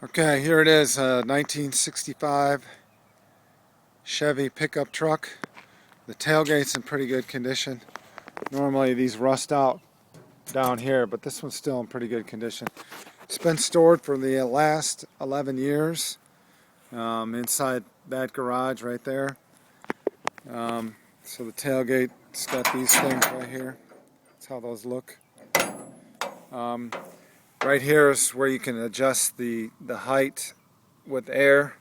Okay, here it is, a 1965 Chevy pickup truck. The tailgate's in pretty good condition. Normally these rust out down here, but this one's still in pretty good condition. It's been stored for the last 11 years inside that garage right there. So the tailgate's got these things right here. That's how those look. Right here is where you can adjust the height with air.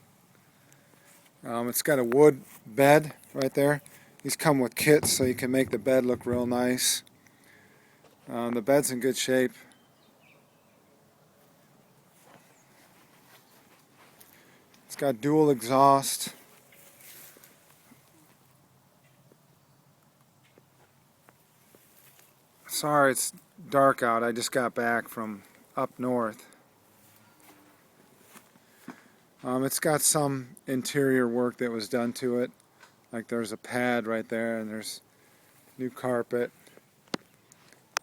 It's got a wood bed right there. These come with kits so you can make the bed look real nice. The bed's in good shape. It's got dual exhaust. Sorry it's dark out, I just got back from up north. It's got some interior work that was done to it. Like there's a pad right there and there's new carpet.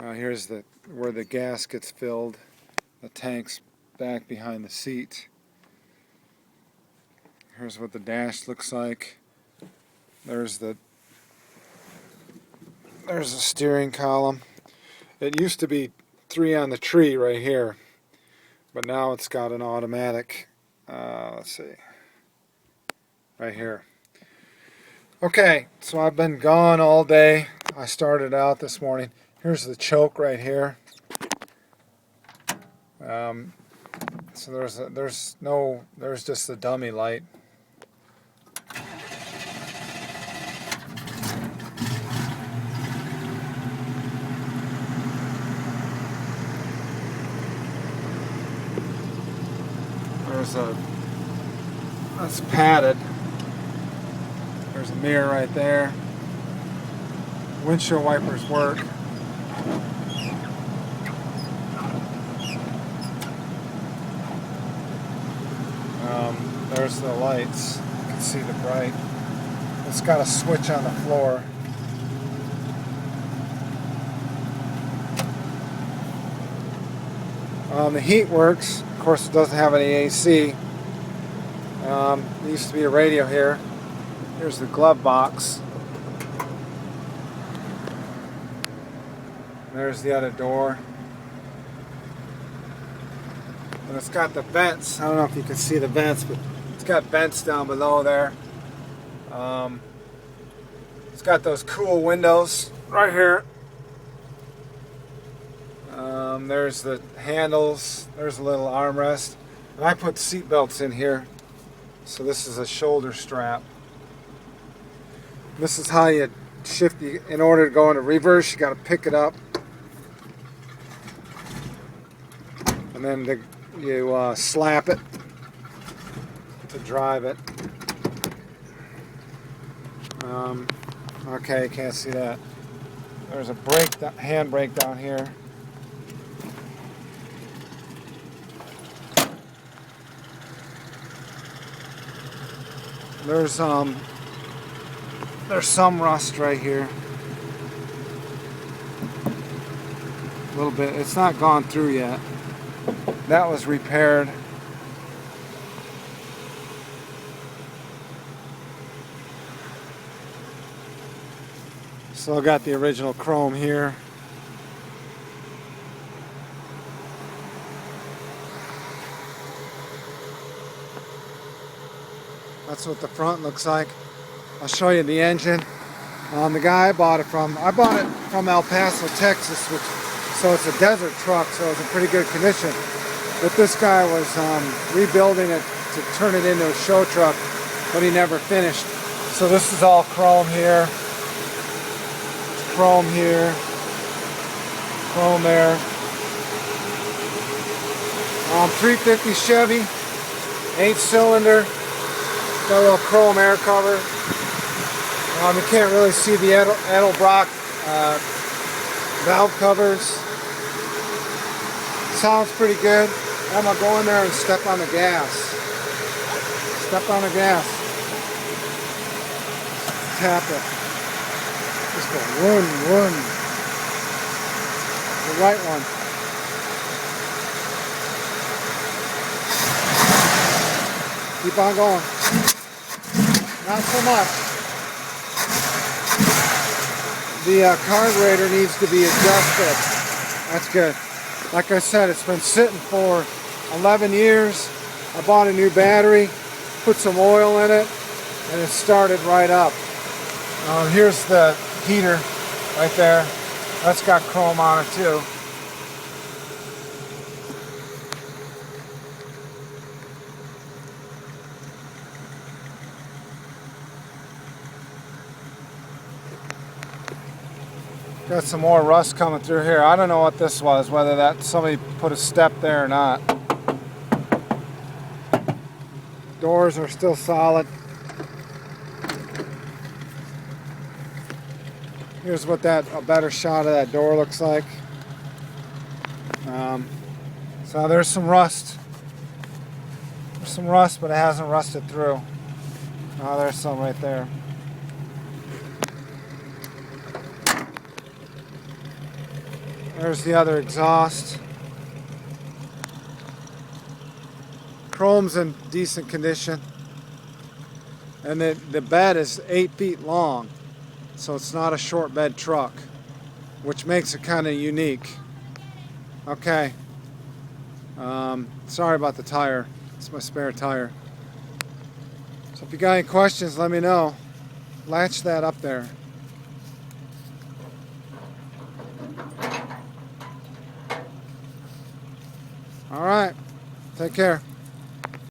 Here's where the gas gets filled. The tank's back behind the seat. Here's what the dash looks like. There's the steering column. It used to be 3 on the tree right here, but now it's got an automatic. Let's see, right here. Okay, so I've been gone all day. I started out this morning. Here's the choke right here. So there's just the dummy light. That's padded. There's a mirror right there. Windshield wipers work. There's the lights. You can see the bright. It's got a switch on the floor. The heat works. Of course, it doesn't have any AC. There used to be a radio here. Here's the glove box. There's the other door. And it's got the vents. I don't know if you can see the vents, but it's got vents down below there. It's got those cool windows right here. There's the handles. There's a little armrest. And I put seat belts in here. So this is a shoulder strap. This is how you shift. In order to go into reverse, you got to pick it up. And then you slap it to drive it. Okay, can't see that. There's a handbrake down here. There's some rust right here. A little bit. It's not gone through yet. That was repaired. Still got the original chrome here. That's what the front looks like. I'll show you the engine. The guy I bought it from El Paso, Texas, so it's a desert truck, so it's in pretty good condition. But this guy was rebuilding it to turn it into a show truck, but he never finished. So this is all chrome here. Chrome here. Chrome there. 350 Chevy, 8-cylinder. Got a little chrome air cover. You can't really see the Edelbrock valve covers. Sounds pretty good. I'm gonna go in there and step on the gas. Step on the gas. Tap it. Just go run, run. The right one. Keep on going. Not so much. The carburetor needs to be adjusted. That's good. Like I said, it's been sitting for 11 years. I bought a new battery, put some oil in it, and it started right up. Here's the heater right there. That's got chrome on it too. Got some more rust coming through here. I don't know what this was, whether that somebody put a step there or not. Doors are still solid. Here's what a better shot of that door looks like. So there's some rust. There's some rust, but it hasn't rusted through. Oh, there's some right there. There's the other exhaust. Chrome's in decent condition. And the bed is 8 feet long. So it's not a short bed truck, which makes it kind of unique. Okay. Sorry about the tire. It's my spare tire. So if you got any questions, let me know. Latch that up there. All right. Take care.